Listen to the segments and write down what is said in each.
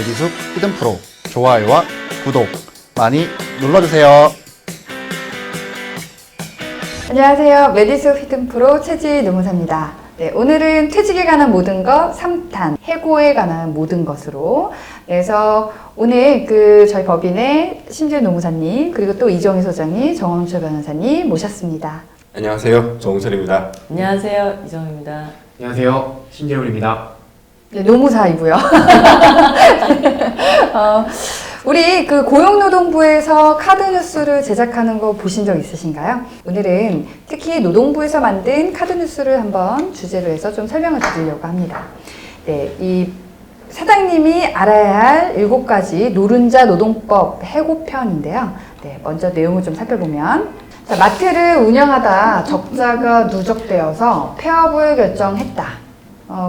메디숲 히든 프로 좋아요와 구독 많이 눌러주세요. 안녕하세요. 메디숲 히든 프로 최지 노무사입니다. 네, 오늘은 퇴직에 관한 모든 것 3탄, 해고에 관한 모든 것으로. 그래서 오늘 저희 법인의 심재훈 노무사님, 그리고 또 이정희 소장님, 정원철 변호사님 모셨습니다. 안녕하세요. 정철입니다. 안녕하세요. 이정입니다. 안녕하세요. 신재훈입니다. 네, 노무사이고요. 우리 고용노동부에서 카드뉴스를 제작하는 거 보신 적 있으신가요? 오늘은 특히 노동부에서 만든 카드뉴스를 한번 주제로 해서 좀 설명을 드리려고 합니다. 네, 이 사장님이 알아야 할 7가지 노른자 노동법 해고편인데요. 네, 먼저 내용을 좀 살펴보면, 자, 마트를 운영하다 적자가 누적되어서 폐업을 결정했다.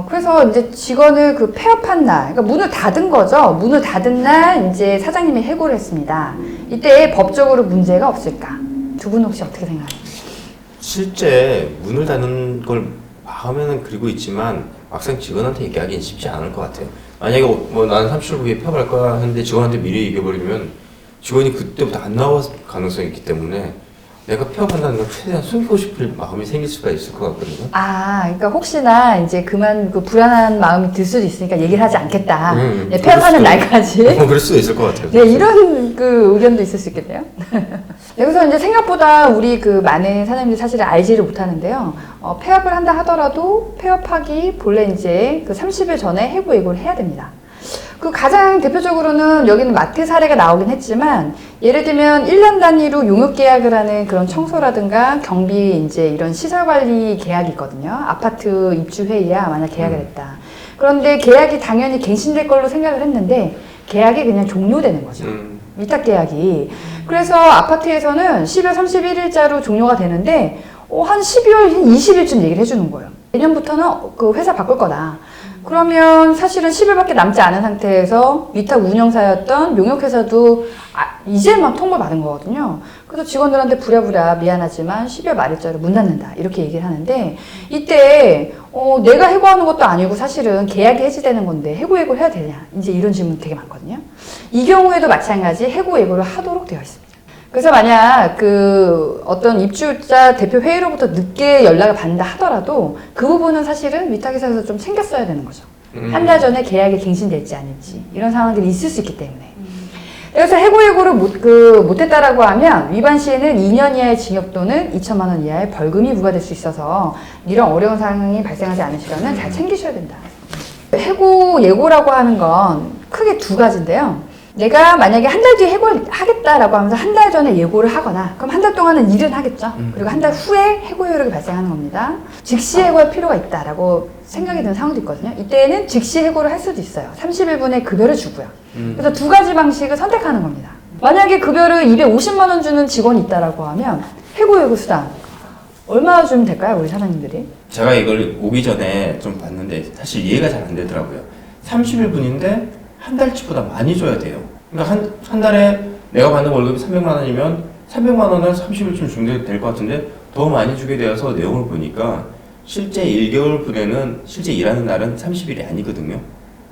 그래서 이제 직원을 폐업한 날, 그러니까 문을 닫은 거죠. 문을 닫은 날 이제 사장님이 해고를 했습니다. 이때 법적으로 문제가 없을까? 두 분 혹시 어떻게 생각하세요? 실제 문을 닫는 걸 마음에는 그리고 있지만 막상 직원한테 얘기하기는 쉽지 않을 것 같아요. 만약에 나는 30일 후에 폐업할 거야 하는데 직원한테 미리 얘기해버리면 직원이 그때부터 안 나올 가능성이 있기 때문에 내가 폐업한다는 걸 최대한 숨기고 싶을 마음이 생길 수가 있을 것 같거든요. 그러니까 혹시나 이제 불안한 마음이 들 수도 있으니까 얘기를 하지 않겠다. 네, 그럴 폐업하는 수도- 날까지. 그럴 수도 있을 것 같아요. 네, 이런 의견도 있을 수 있겠네요. 여기서 이제 생각보다 우리 많은 사장님들이 사실은 알지를 못하는데요. 폐업을 한다 하더라도 폐업하기 본래 이제 30일 전에 해고 예고를 해야 됩니다. 가장 대표적으로는 여기는 마트 사례가 나오긴 했지만, 예를 들면 1년 단위로 용역 계약을 하는 그런 청소라든가 경비 이제 이런 시설 관리 계약이 있거든요. 아파트 입주 회의야 만약 계약을 했다. 그런데 계약이 당연히 갱신될 걸로 생각을 했는데 계약이 그냥 종료되는 거죠. 위탁 계약이. 그래서 아파트에서는 12월 31일자로 종료가 되는데 한 12월 20일쯤 얘기를 해주는 거예요. 내년부터는 회사 바꿀 거다. 그러면 사실은 10일밖에 남지 않은 상태에서 위탁 운영사였던 용역회사도 이제만 통보를 받은 거거든요. 그래서 직원들한테 부랴부랴 미안하지만 12월 말일자로 문 닫는다 이렇게 얘기를 하는데, 이때 내가 해고하는 것도 아니고 사실은 계약이 해지되는 건데 해고를 해야 되냐 이제 이런 질문 되게 많거든요. 이 경우에도 마찬가지 해고 예고를 하도록 되어 있습니다. 그래서 만약 어떤 입주자 대표 회의로부터 늦게 연락을 받는다 하더라도 그 부분은 사실은 위탁회사에서 좀 챙겼어야 되는 거죠. 한 달 전에 계약이 갱신될지 아닐지 이런 상황들이 있을 수 있기 때문에. 그래서 해고 예고를 못했다라고 하면 위반 시에는 2년 이하의 징역 또는 2천만 원 이하의 벌금이 부과될 수 있어서 이런 어려운 상황이 발생하지 않으시려면 잘 챙기셔야 된다. 해고 예고라고 하는 건 크게 2가지인데요. 내가 만약에 한 달 뒤에 해고를 하겠다라고 하면서 한 달 전에 예고를 하거나, 그럼 한 달 동안은 일은 하겠죠. 그리고 한 달 후에 해고 효력이 발생하는 겁니다. 즉시 해고할 필요가 있다라고 생각이 드는 상황도 있거든요. 이때는 즉시 해고를 할 수도 있어요. 30일분의 급여를 주고요. 그래서 2가지 방식을 선택하는 겁니다. 만약에 급여를 250만 원 주는 직원이 있다라고 하면 해고 예고 수당 얼마 주면 될까요, 우리 사장님들이? 제가 이걸 오기 전에 좀 봤는데 사실 이해가 잘 안 되더라고요. 30일분인데 한 달치보다 많이 줘야 돼요. 그러니까 한 달에 내가 받는 월급이 300만 원이면 300만 원을 30일쯤 주면 될 것 같은데 더 많이 주게 되어서 내용을 보니까 실제 1개월 분에는 실제 일하는 날은 30일이 아니거든요.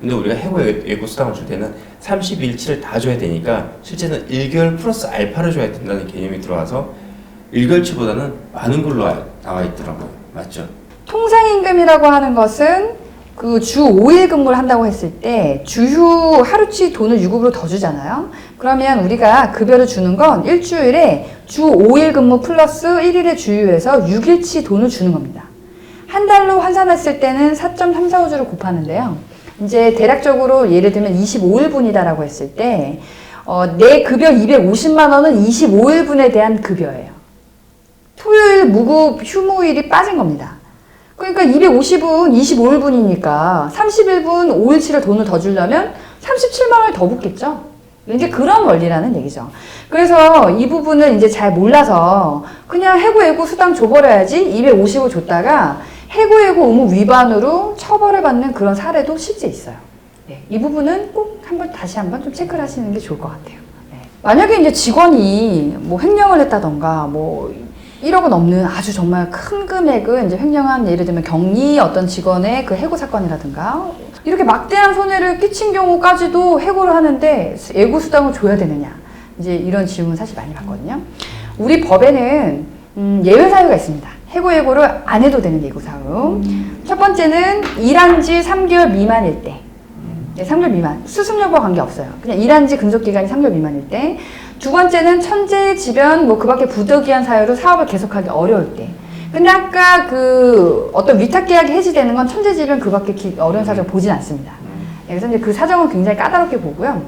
근데 우리가 해고 예고 수당을 줄 때는 30일치를 다 줘야 되니까 실제는 1개월 플러스 알파를 줘야 된다는 개념이 들어와서 1개월치보다는 많은 걸로 나와 있더라고요. 맞죠? 통상임금이라고 하는 것은 주 5일 근무를 한다고 했을 때 주휴 하루치 돈을 유급으로 더 주잖아요. 그러면 우리가 급여를 주는 건 일주일에 주 5일 근무 플러스 1일의 주휴에서 6일치 돈을 주는 겁니다. 한 달로 환산했을 때는 4.345주를 곱하는데요. 이제 대략적으로 예를 들면 25일분이다라고 했을 때 내 급여 250만 원은 25일분에 대한 급여예요. 토요일 무급 휴무일이 빠진 겁니다. 그러니까 250은 25일분이니까 31분 5일치를 돈을 더 주려면 37만 원이 더 붙겠죠. 이제 그런 원리라는 얘기죠. 그래서 이 부분을 이제 잘 몰라서 그냥 해고 예고 수당 줘버려야지 250을 줬다가 해고 예고 의무 위반으로 처벌을 받는 그런 사례도 실제 있어요. 네, 이 부분은 꼭 다시 한번 좀 체크를 하시는 게 좋을 것 같아요. 네. 만약에 이제 직원이 횡령을 했다던가 1억은 넘는 아주 정말 큰 금액을 이제 횡령한, 예를 들면 경리 어떤 직원의 해고 사건이라든가 이렇게 막대한 손해를 끼친 경우까지도 해고를 하는데 예고 수당을 줘야 되느냐? 이제 이런 질문 사실 많이 받거든요. 우리 법에는 예외 사유가 있습니다. 해고 예고를 안 해도 되는 예고 사유. 첫 번째는 일한 지 3개월 미만일 때. 네, 3개월 미만. 수습 여부와 관계없어요. 그냥 일한 지 근속 기간이 3개월 미만일 때. 두 번째는 천재지변 뭐 그밖에 부득이한 사유로 사업을 계속하기 어려울 때. 근데 아까 그 어떤 위탁 계약이 해지되는 건 천재지변 그밖에 어려운 사정을 보진 않습니다. 네, 그래서 이제 그 사정은 굉장히 까다롭게 보고요.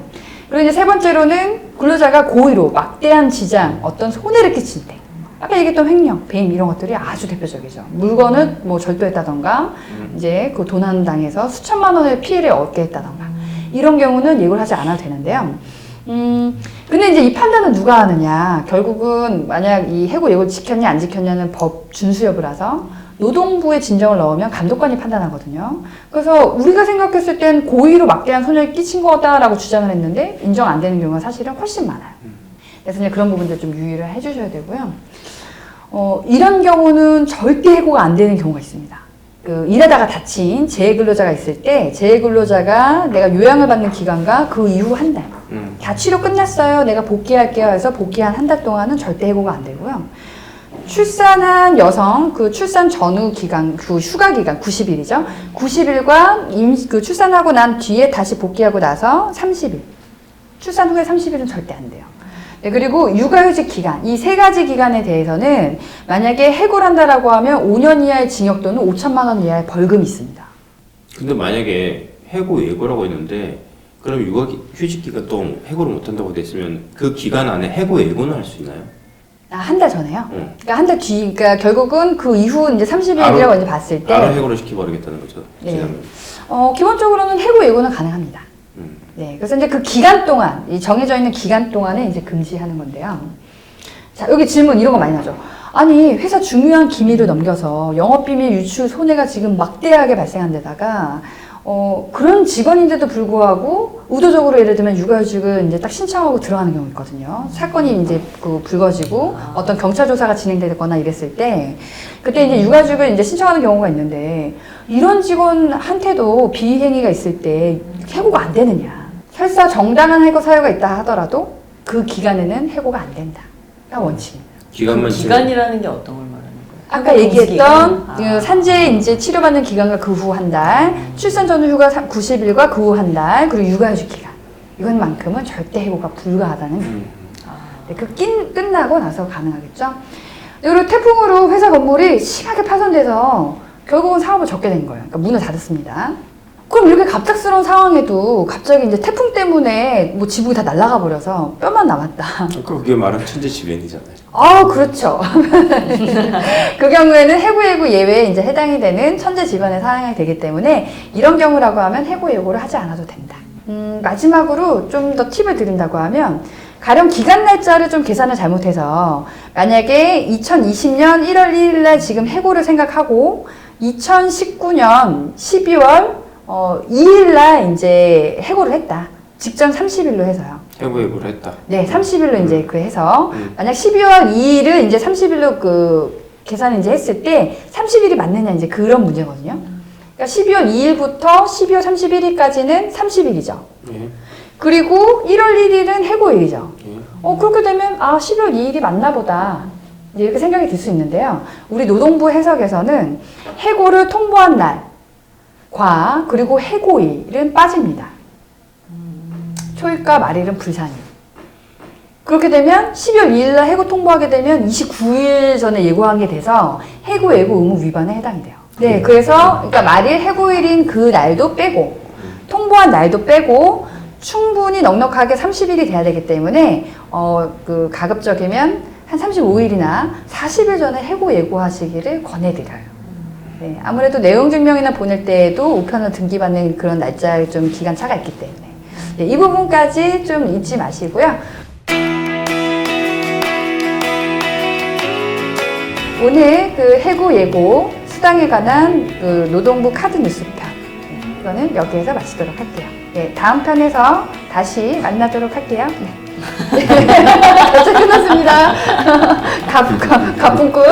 그리고 이제 세 번째로는 근로자가 고의로 막대한 지장, 어떤 손해를 끼칠 때. 아까 얘기했던 횡령, 배임 이런 것들이 아주 대표적이죠. 물건을 뭐 절도했다던가, 이제 그 도난당해서 수천만 원의 피해를 얻게 했다던가, 이런 경우는 예고를 하지 않아도 되는데요. 근데 이제 이 판단은 누가 하느냐. 결국은 만약 이 해고 예고를 지켰냐 안 지켰냐는 법 준수 여부라서 노동부에 진정을 넣으면 감독관이 판단하거든요. 그래서 우리가 생각했을 땐 고의로 막대한 손해를 끼친 거다라고 주장을 했는데 인정 안 되는 경우가 사실은 훨씬 많아요. 그래서 이제 그런 부분들 좀 유의를 해주셔야 되고요. 이런 경우는 절대 해고가 안 되는 경우가 있습니다. 그 일하다가 다친 재해근로자가 있을 때 재해근로자가 내가 요양을 받는 기간과 그 이후 한 달, 다 치료 끝났어요. 내가 복귀할게요 해서 복귀한 한 달 동안은 절대 해고가 안 되고요. 출산한 여성, 그 출산 전후 기간, 그 휴가 기간 90일이죠. 90일과 그 출산하고 난 뒤에 다시 복귀하고 나서 30일. 출산 후에 30일은 절대 안 돼요. 네, 그리고 육아휴직 기간, 이 세 가지 기간에 대해서는 만약에 해고를 한다라고 하면 5년 이하의 징역 또는 5천만 원 이하의 벌금이 있습니다. 근데 만약에 해고 예고라고 했는데 그럼 휴직 기간 동안 해고를 못 한다고 됐으면 그 기간 안에 해고 예고는 할 수 있나요? 한 달 전에요? 그러니까 한 달 뒤, 그러니까 결국은 그 이후 이제 30일이라고 이제 봤을 때. 바로 해고를 시켜버리겠다는 거죠. 네. 기본적으로는 해고 예고는 가능합니다. 네. 그래서 이제 그 기간 동안, 이 정해져 있는 기간 동안에 이제 금지하는 건데요. 자, 여기 질문 이런 거 많이 나죠. 아니, 회사 중요한 기밀을 넘겨서 영업비밀 유출 손해가 지금 막대하게 발생한 데다가, 그런 직원인데도 불구하고 의도적으로 예를 들면 육아휴직을 이제 딱 신청하고 들어가는 경우 있거든요. 사건이 이제 그 불거지고 어떤 경찰 조사가 진행되거나 이랬을 때 그때 이제 육아휴직을 이제 신청하는 경우가 있는데 이런 직원한테도 비행위가 있을 때 해고가 안 되느냐. 설사 정당한 해고 사유가 있다 하더라도 그 기간에는 해고가 안 된다가 원칙입니다. 기간만 기간이라는 게 어떤 걸 말하는 거예요? 아까 얘기했던 그 산재 이제 치료받는 기간과 그 후 한 달, 출산 전후 휴가 90일과 그 후 한 달, 그리고 육아휴직 기간. 이것만큼은 절대 해고가 불가하다는 겁니다. 네, 끝나고 나서 가능하겠죠. 그리고 태풍으로 회사 건물이 심하게 파손돼서 결국은 사업을 접게 된 거예요. 그러니까 문을 닫았습니다. 그럼 이렇게 갑작스러운 상황에도 갑자기 이제 태풍 때문에 뭐 지붕이 다 날아가 버려서 뼈만 남았다. 그게 말은 천재지변이잖아요. 그렇죠. 그 경우에는 해고 예고 예외에 이제 해당이 되는 천재지변에 사항이 되기 때문에 이런 경우라고 하면 해고 예고를 하지 않아도 된다. 마지막으로 좀 더 팁을 드린다고 하면 가령 기간 날짜를 좀 계산을 잘못해서 만약에 2020년 1월 1일 날 지금 해고를 생각하고 2019년 12월 2일 날 이제 해고를 했다. 직전 30일로 해서요. 해고 예고를 했다. 네, 30일로 이제 그 해서 만약 12월 2일을 이제 30일로 그 계산을 이제 했을 때 30일이 맞느냐 이제 그런 문제거든요. 그러니까 12월 2일부터 12월 31일까지는 30일이죠. 예. 그리고 1월 1일은 해고일이죠. 예. 그렇게 되면 12월 2일이 맞나 보다. 이렇게 생각이 들 수 있는데요. 우리 노동부 해석에서는 해고를 통보한 날과 그리고 해고일은 빠집니다. 초일과 말일은 불산일. 그렇게 되면 12월 2일 날 해고 통보하게 되면 29일 전에 예고한 게 돼서 해고 예고 의무 위반에 해당이 돼요. 네, 그래서 그러니까 말일 해고일인 그 날도 빼고 통보한 날도 빼고 충분히 넉넉하게 30일이 돼야 되기 때문에 그 가급적이면 한 35일이나 40일 전에 해고 예고하시기를 권해드려요. 네, 아무래도 내용 증명이나 보낼 때에도 우편을 등기받는 그런 날짜에 좀 기간 차가 있기 때문에 네, 이 부분까지 좀 잊지 마시고요. 오늘 그 해고 예고 수당에 관한 그 노동부 카드 뉴스편 이거는 여기에서 마치도록 할게요. 네, 다음 편에서 다시 만나도록 할게요. 네. 벌써 끝났습니다. 가뿐꾼.